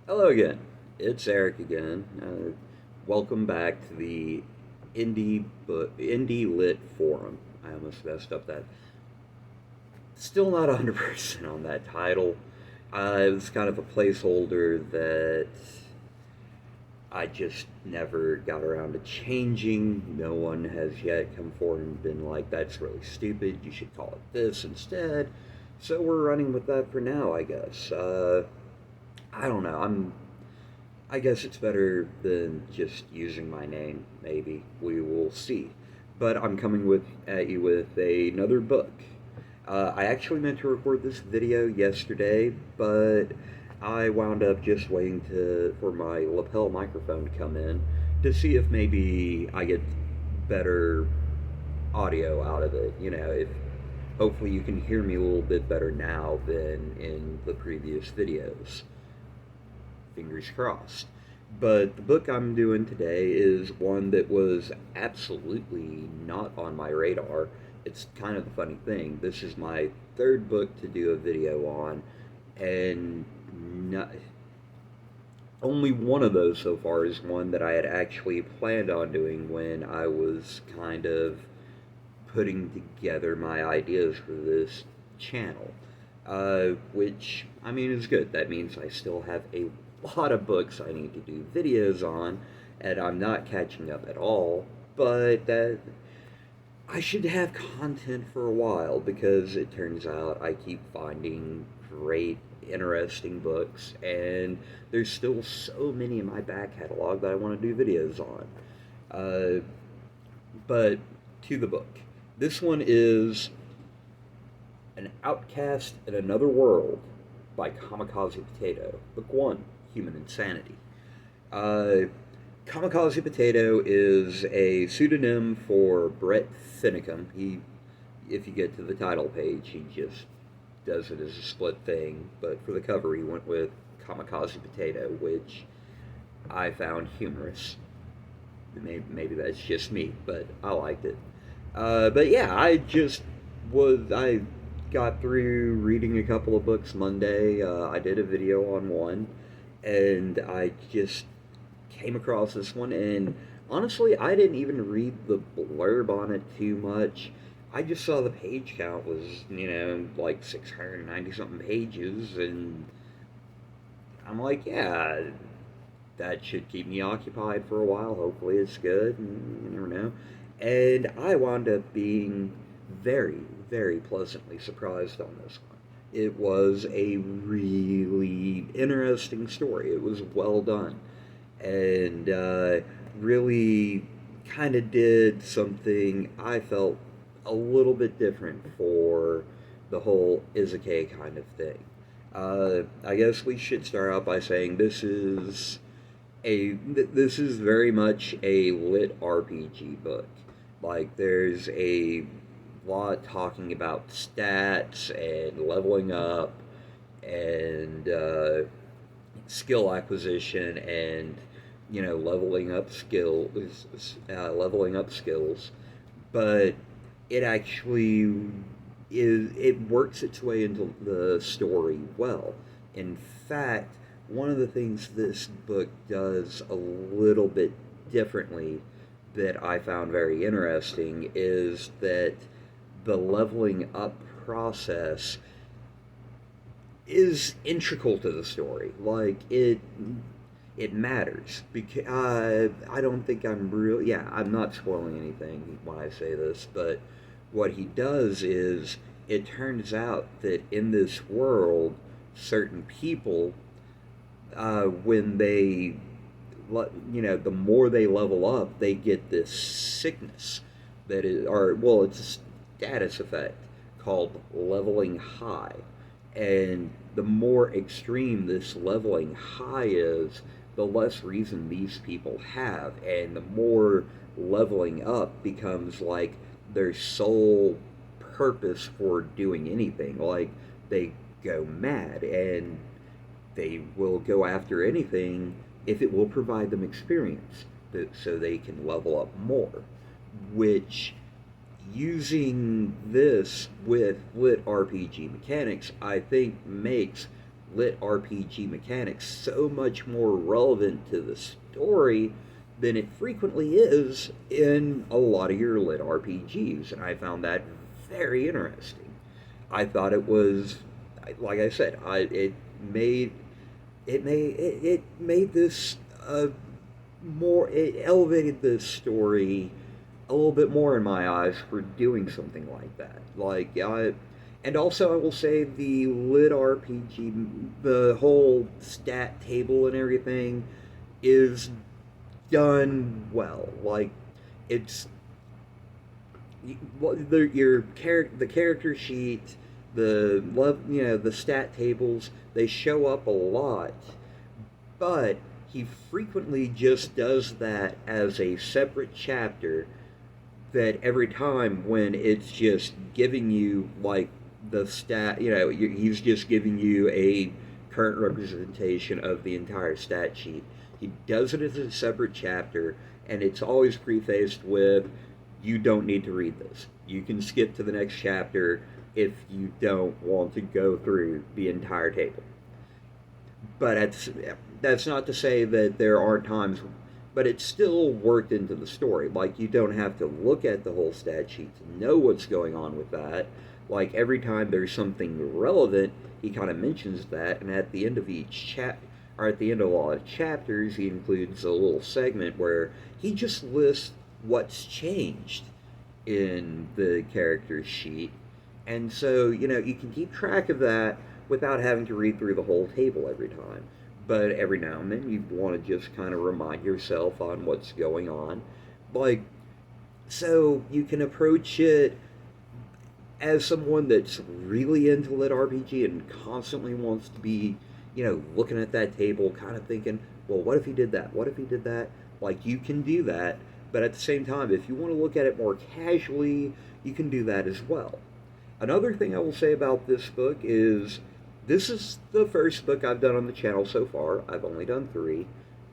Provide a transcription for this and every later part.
Hello again. It's Eric again. Welcome back to the Indie Lit Forum. I almost messed up that. Still not 100% on that title. It was kind of a placeholder that I just never got around to changing. No one has yet come forward and been like, "That's really stupid. You should call it this instead." So we're running with that for now, I guess. I don't know. I guess it's better than just using my name. Maybe we will see. But I'm coming with at you with another book. I actually meant to record this video yesterday, but I wound up just waiting for my lapel microphone to come in to see if maybe I get better audio out of it. If hopefully you can hear me a little bit better now than in the previous videos. Fingers crossed. But the book I'm doing today is one that was absolutely not on my radar. It's kind of the funny thing. This is my third book to do a video on, and not, only one of those so far is one that I had actually planned on doing when I was kind of putting together my ideas for this channel. Which, I mean, is good. That means I still have a lot of books I need to do videos on, and I'm not catching up at all. But I should have content for a while because it turns out I keep finding great, interesting books, and there's still so many in my back catalog that I want to do videos on. Uh, but to the book. This one is An Outcast in Another World by Kamikaze Potato. Book 1, Human Insanity. Uh, Kamikaze Potato is a pseudonym for Brett Finicum. If you get to the title page, he just does it as a split thing. But for the cover, he went with Kamikaze Potato, which I found humorous. Maybe that's just me, but I liked it. But yeah, I got through reading a couple of books Monday. I did a video on one, and I just came across this one, and honestly, I didn't even read the blurb on it too much. I just saw the page count was, like 690 something pages, and I'm like, yeah, that should keep me occupied for a while. Hopefully, it's good, and you never know. And I wound up being very, very pleasantly surprised on this one. It was a really interesting story. It was well done, and really kind of did something I felt a little bit different for the whole Izuke kind of thing. I guess we should start out by saying this is very much a lit RPG book. Like, there's a lot talking about stats and leveling up and skill acquisition and leveling up skills, but it actually it works its way into the story well. In fact, one of the things this book does a little bit differently that I found very interesting is that the leveling up process is integral to the story. Like, it matters because I don't think I'm real. Yeah, I'm not spoiling anything when I say this, but what he does is it turns out that in this world, certain people, when the more they level up, they get this sickness that is, or well, it's a status effect called leveling high. And the more extreme this leveling high is, the less reason these people have, and the more leveling up becomes like their sole purpose for doing anything. Like, they go mad and they will go after anything if it will provide them experience so they can level up more. Which, using this with lit RPG mechanics, I think makes lit RPG mechanics so much more relevant to the story than it frequently is in a lot of your lit RPGs, and I found that very interesting. I thought it was, like I said, made it made this more, it elevated the story a little bit more in my eyes for doing something like that. And also I will say the lit RPG, the whole stat table and everything is done well. Like it's the character sheet, the love, the stat tables, they show up a lot, but he frequently just does that as a separate chapter, that every time when it's just giving you like the stat, he's just giving you a current representation of the entire stat sheet. He does it as a separate chapter, and it's always prefaced with, you don't need to read this. You can skip to the next chapter if you don't want to go through the entire table. But that's not to say that there aren't times, but it's still worked into the story. Like, you don't have to look at the whole stat sheet to know what's going on with that. Like, every time there's something relevant, he kind of mentions that, and at the end of each chat, or at the end of a lot of chapters, he includes a little segment where he just lists what's changed in the character sheet. And so, you can keep track of that without having to read through the whole table every time. But every now and then you want to just kind of remind yourself on what's going on. Like, so you can approach it as someone that's really into lit RPG and constantly wants to be, looking at that table, kind of thinking, well, what if he did that? What if he did that? Like, you can do that, but at the same time, if you want to look at it more casually, you can do that as well. Another thing I will say about this book is this is the first book I've done on the channel so far. I've only done 3,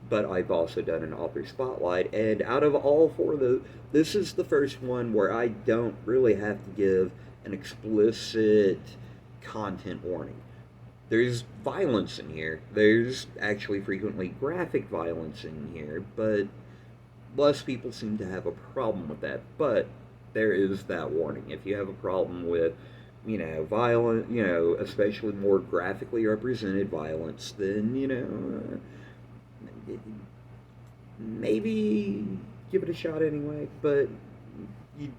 but I've also done an author spotlight. And out of all 4 of those, this is the first one where I don't really have to give an explicit content warning. There's violence in here. There's actually frequently graphic violence in here, but less people seem to have a problem with that. But there is that warning. If you have a problem with, violent, especially more graphically represented violence, then, maybe give it a shot anyway. But you,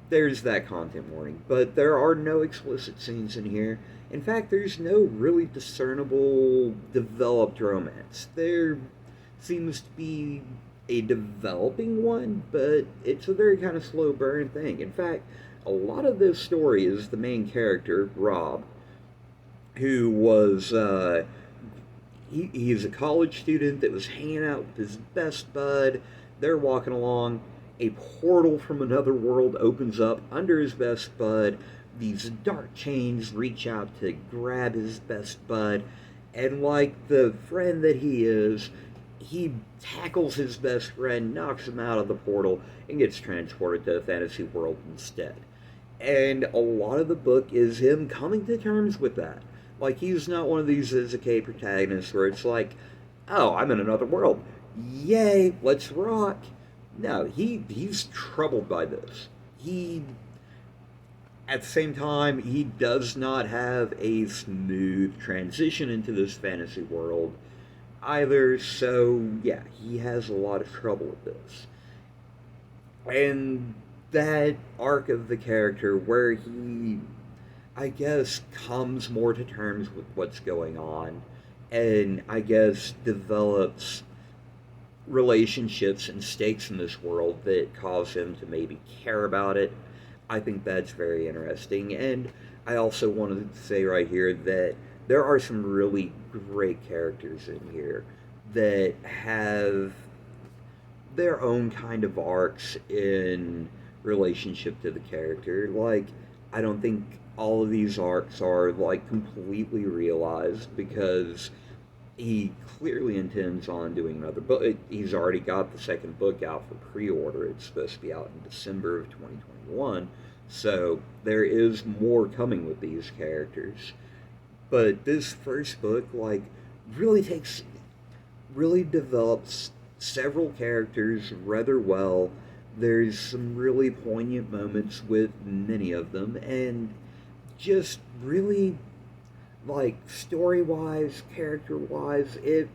there's that content warning. But there are no explicit scenes in here. In fact, there's no really discernible developed romance. There seems to be a developing one, but it's a very kind of slow burn thing. In fact, a lot of this story is the main character, Rob, who was, he's a college student that was hanging out with his best bud. They're walking along. A portal from another world opens up under his best bud. These dark chains reach out to grab his best bud. And like the friend that he is, he tackles his best friend, knocks him out of the portal, and gets transported to a fantasy world instead. And a lot of the book is him coming to terms with that. Like, he's not one of these Izuku protagonists where it's like, oh, I'm in another world. Yay, let's rock. No, he's troubled by this. At the same time, he does not have a smooth transition into this fantasy world either, so yeah, he has a lot of trouble with this. And that arc of the character where he, I guess, comes more to terms with what's going on, and I guess develops relationships and stakes in this world that cause him to maybe care about it. I think that's very interesting. And I also wanted to say right here that there are some really great characters in here that have their own kind of arcs in relationship to the character. Like, I don't think all of these arcs are like completely realized, because he clearly intends on doing another book. He's already got the second book out for pre-order. It's supposed to be out in December of 2021. So there is more coming with these characters. But this first book, like, really takes, really develops several characters rather well. There's some really poignant moments with many of them, and just really, like, story wise, character wise, it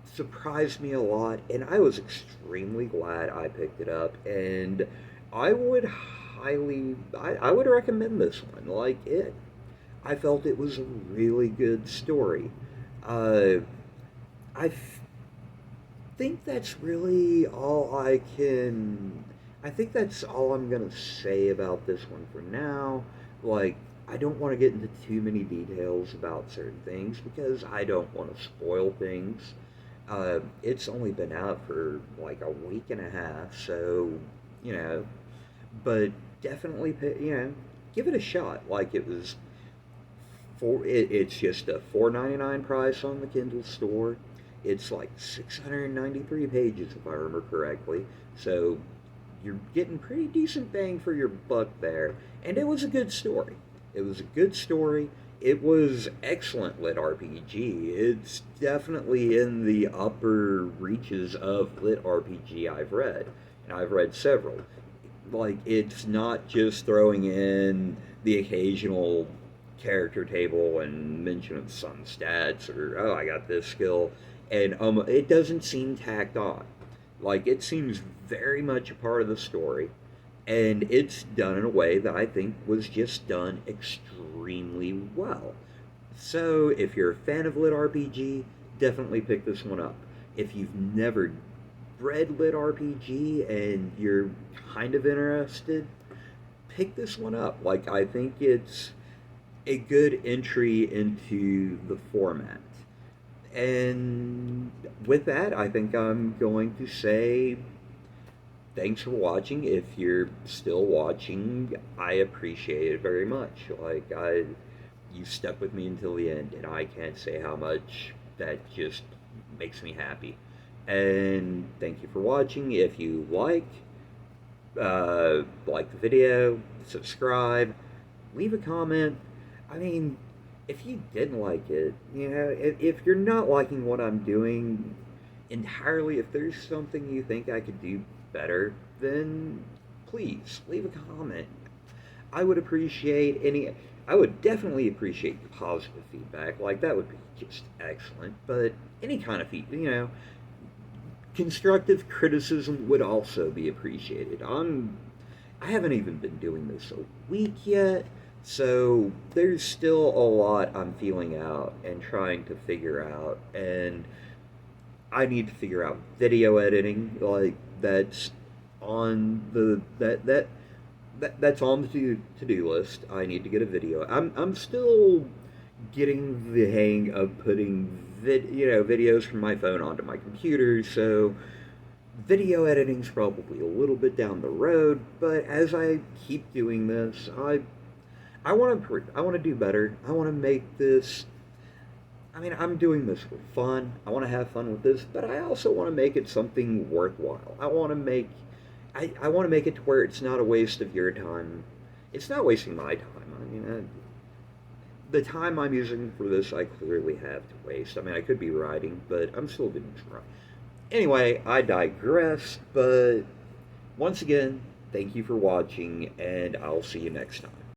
surprised me a lot, and I was extremely glad I picked it up. And I would I would recommend this one. Like, I felt it was a really good story. Uh, I think that's really all I can. I think that's all I'm gonna say about this one for now. Like, I don't want to get into too many details about certain things because I don't want to spoil things. It's only been out for like a week and a half, so you know. But definitely, give it a shot. Like, it was it's just a $4.99 price on the Kindle store. It's like 693 pages, if I remember correctly. So you're getting pretty decent bang for your buck there. And it was a good story. It was a good story. It was excellent lit RPG. It's definitely in the upper reaches of lit RPG I've read. And I've read several. Like, it's not just throwing in the occasional character table and mention of some stats or, oh, I got this skill, and it doesn't seem tacked on. Like, it seems very much a part of the story, and it's done in a way that I think was just done extremely well. So if you're a fan of lit RPG, definitely pick this one up. If you've never read lit RPG and you're kind of interested, pick this one up. Like, I think it's a good entry into the format. And with that, I think I'm going to say thanks for watching. If you're still watching, I appreciate it very much. Like, you stuck with me until the end, and I can't say how much that just makes me happy. And thank you for watching. If you like the video, subscribe, leave a comment. I mean, if you didn't like it, if you're not liking what I'm doing entirely, if there's something you think I could do better, then please leave a comment. I would appreciate any. I would definitely appreciate positive feedback. Like, that would be just excellent. But any kind of feedback, constructive criticism would also be appreciated. I haven't even been doing this a week yet, so there's still a lot I'm feeling out and trying to figure out, and I need to figure out video editing. Like, that's on the that's on the to-do list. I need to get a video. I'm still getting the hang of putting videos from my phone onto my computer, so video editing's probably a little bit down the road. But as I keep doing this, I want to improve. I want to do better. I want to make this. I mean, I'm doing this for fun. I want to have fun with this, but I also want to make it something worthwhile. I want to make it to where it's not a waste of your time. It's not wasting my time. I mean, the time I'm using for this, I clearly have to waste. I mean, I could be writing, but I'm still doing some writing. Anyway, I digress, but once again, thank you for watching, and I'll see you next time.